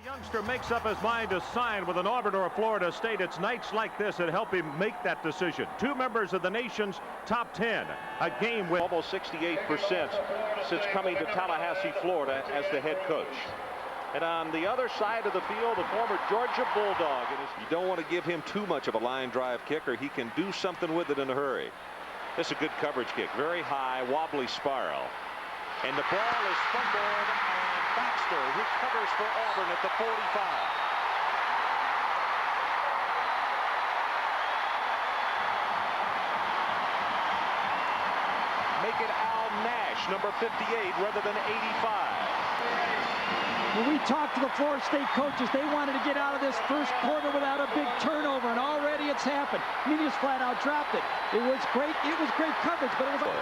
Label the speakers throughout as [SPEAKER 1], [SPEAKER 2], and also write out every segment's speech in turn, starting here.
[SPEAKER 1] Youngster makes up his mind to sign with an Auburn or a Florida State. It's nights like this that help him make that decision. Two members of the nation's top 10. A game with
[SPEAKER 2] almost 68% since coming to Tallahassee, Florida as the head coach. And on the other side of the field, the former Georgia Bulldog. You don't want to give him too much of a line drive kick, or he can do something with it in a hurry. This is a good coverage kick. Very high, wobbly spiral. And the ball is fumbled, and Baxter recovers for Auburn at the 45. Make it Al Nash, number 58, rather than 85.
[SPEAKER 3] When we talked to the Florida State coaches, they wanted to get out of this first quarter without a big turnover, and already it's happened. I mean, he just flat out dropped it. It was great coverage, but it was like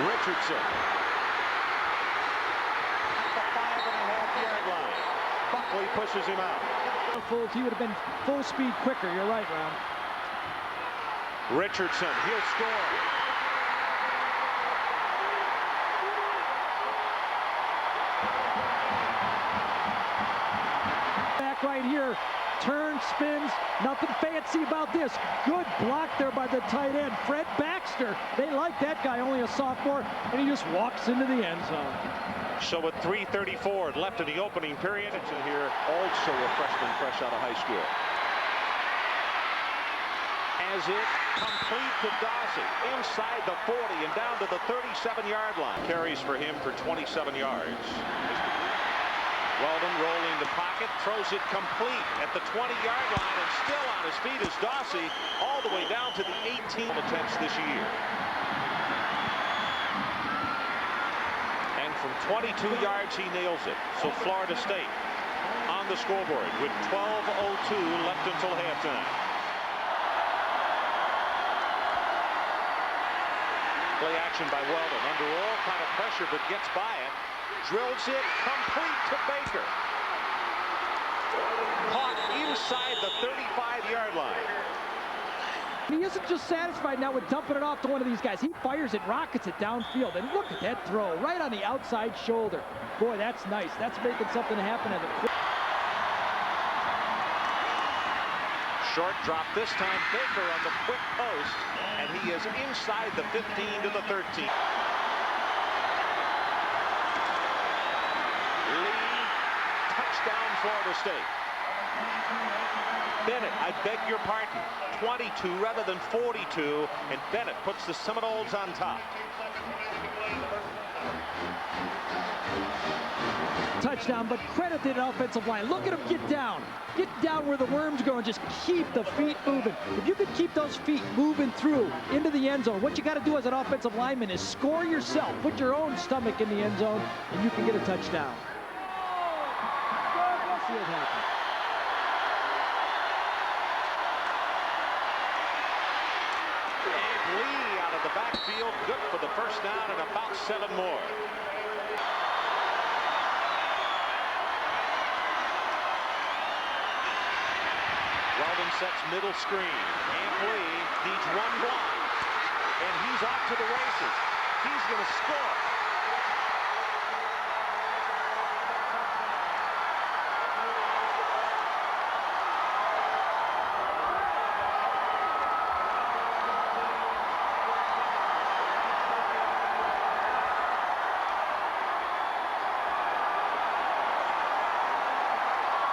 [SPEAKER 2] Richardson at the 5.5-yard line. Buckley pushes him out.
[SPEAKER 3] He would have been full speed quicker. You're right, Ron.
[SPEAKER 2] Richardson, he'll score.
[SPEAKER 3] Back right here. Turns, spins, nothing fancy about this. Good block there by the tight end, Fred Baxter. They like that guy, only a sophomore, and he just walks into the end zone.
[SPEAKER 2] So with 3:34 left in the opening period, it's in here, also a freshman fresh out of high school. As it complete to Dawson, inside the 40 and down to the 37-yard line. Carries for him for 27 yards. Weldon rolling the pocket, throws it complete at the 20-yard line, and still on his feet is Dawsey, all the way down to the 18 attempts this year. And from 22 yards, he nails it. So Florida State on the scoreboard with 12:02 left until halftime. Play action by Weldon under all kind of pressure, but gets by it. Drills it complete to Baker. Caught inside the 35-yard line.
[SPEAKER 3] He isn't just satisfied now with dumping it off to one of these guys. He fires it, rockets it downfield, and look at that throw right on the outside shoulder. Boy, that's nice. That's making something happen at the
[SPEAKER 2] short drop this time. Baker on the quick post, and he is inside the 15 to the 13. Touchdown, Florida State. Bennett, I beg your pardon, 22 rather than 42, and Bennett puts the Seminoles on top.
[SPEAKER 3] Touchdown, but credit to the offensive line. Look at him get down. Get down where the worms go and just keep the feet moving. If you could keep those feet moving through into the end zone, what you got to do as an offensive lineman is score yourself. Put your own stomach in the end zone, and you can get a touchdown. See it happen.
[SPEAKER 2] And Lee out of the backfield, good for the first down and about 7 more. Weldon sets middle screen. And Lee needs one block, and he's off to the races. He's going to score.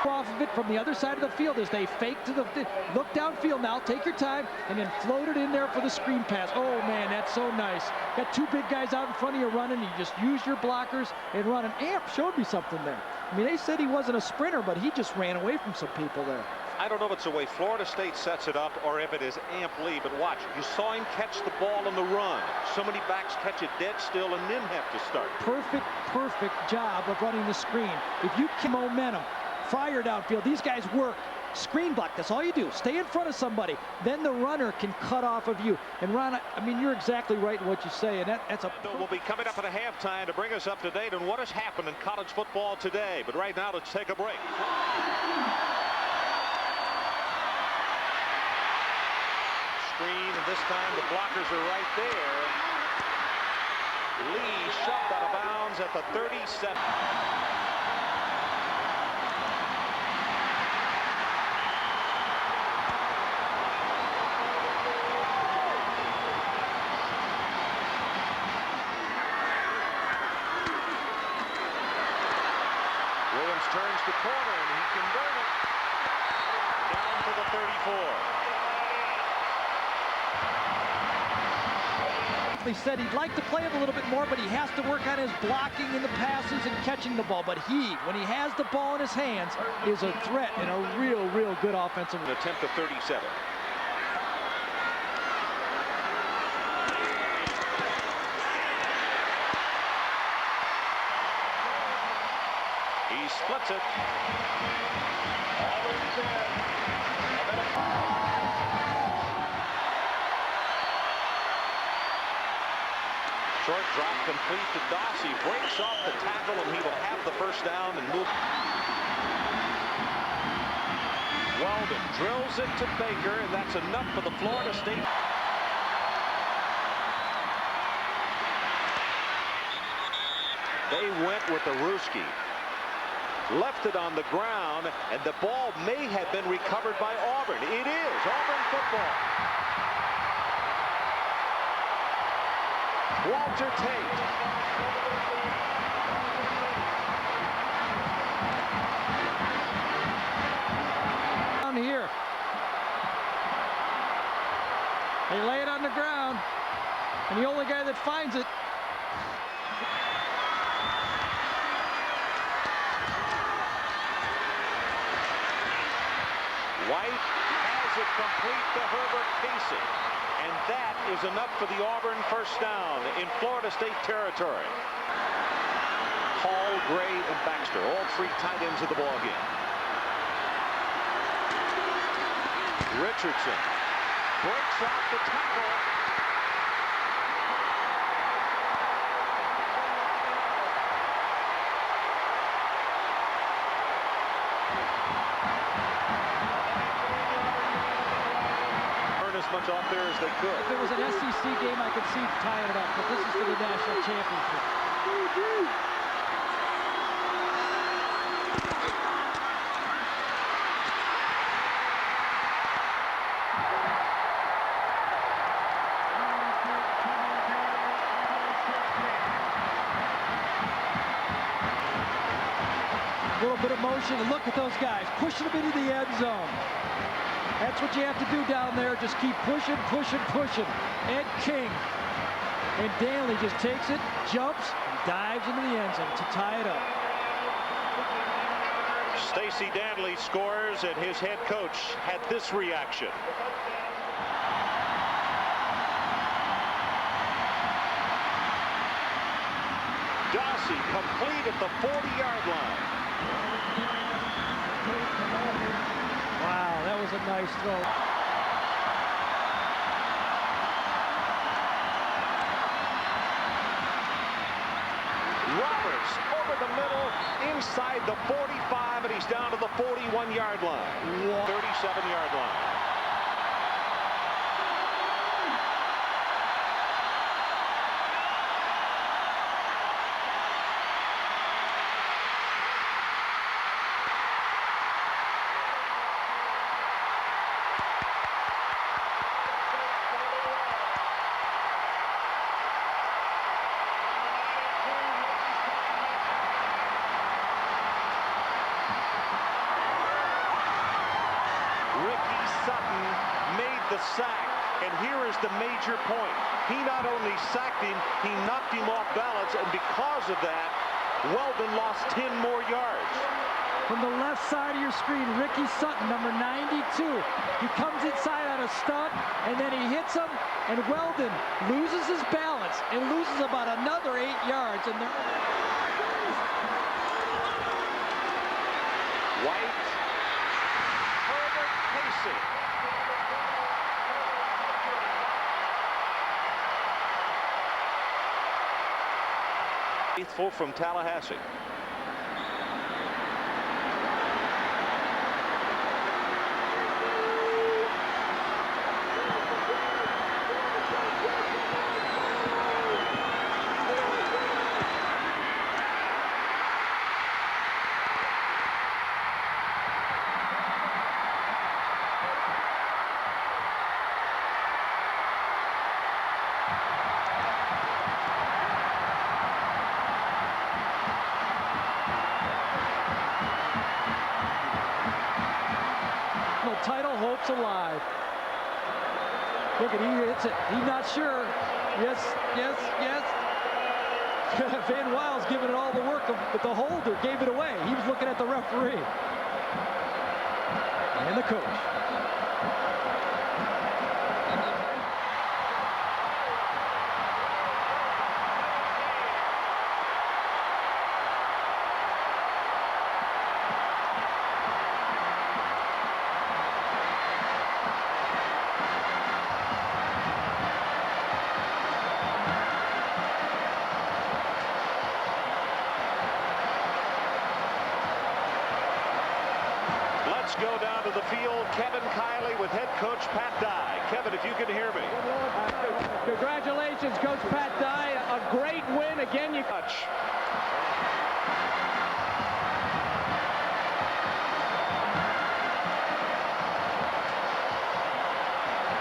[SPEAKER 3] Off of it from the other side of the field as they fake to the look downfield now, take your time, and then float it in there for the screen pass. Oh man, that's so nice. Got two big guys out in front of you running. You just use your blockers and run. And Amp showed me something there. I mean, they said he wasn't a sprinter, but he just ran away from some people there.
[SPEAKER 2] I don't know if it's the way Florida State sets it up or if it is Amp Lee, but watch, you saw him catch the ball on the run. So many backs catch it dead still and then have to start.
[SPEAKER 3] Perfect job of running the screen. If you keep momentum, fire downfield, these guys work. Screen block, that's all you do. Stay in front of somebody. Then the runner can cut off of you. And Ron, I mean, you're exactly right in what you say, and that's a...
[SPEAKER 2] We'll be coming up at a halftime to bring us up to date on what has happened in college football today. But right now, let's take a break. Screen, and this time the blockers are right there. Lee shoved out of bounds at the 37. Williams turns the corner, and he can burn it. Down to the 34.
[SPEAKER 3] He said he'd like to play it a little bit more, but he has to work on his blocking in the passes and catching the ball. But when he has the ball in his hands, is a threat and a real good offensive.
[SPEAKER 2] An attempt at 37. He splits it. Short drop complete to Dossie. Breaks off the tackle, and he will have the first down and move. Weldon drills it to Baker, and that's enough for the Florida State. They went with the Ruski. Left it on the ground, and the ball may have been recovered by Auburn. It is Auburn football. Walter Tate.
[SPEAKER 3] Down here. They lay it on the ground, and the only guy that finds it.
[SPEAKER 2] White has it complete to Herbert Casey. And that is enough for the Auburn first down in Florida State territory. Hall, Gray, and Baxter, all three tight ends of the ball game. Richardson breaks off the tackle. As much off there as they could.
[SPEAKER 3] If it was an SEC game, I could see tying it up, but this is for the national championship. A little bit of motion, and look at those guys pushing them into the end zone. That's what you have to do down there. Just keep pushing. Ed King. And Danley just takes it, jumps, and dives into the end zone to tie it up.
[SPEAKER 2] Stacy Danley scores, and his head coach had this reaction. Dossie complete at the 40-yard line.
[SPEAKER 3] Wow, that was a nice throw.
[SPEAKER 2] Roberts over the middle, inside the 45, and he's down to the 41-yard line. 37-yard line. The sack, and here is the major point. He not only sacked him, he knocked him off balance, and because of that, Weldon lost 10 more yards.
[SPEAKER 3] From the left side of your screen, Ricky Sutton, number 92. He comes inside on a stunt, and then he hits him, and Weldon loses his balance and loses about another 8 yards. And
[SPEAKER 2] White, Herbert Casey. Faithful from Tallahassee.
[SPEAKER 3] title hopes alive. Look at, he hits it. He's not sure. Yes, yes, yes. Van Weil's giving it all the work, but the holder gave it away. He was looking at the referee. And the coach.
[SPEAKER 2] Let's go down to the field. Kevin Kiley with head coach Pat Dye. Kevin, if you can hear me.
[SPEAKER 4] Congratulations, Coach Pat Dye. A great win. Again, you...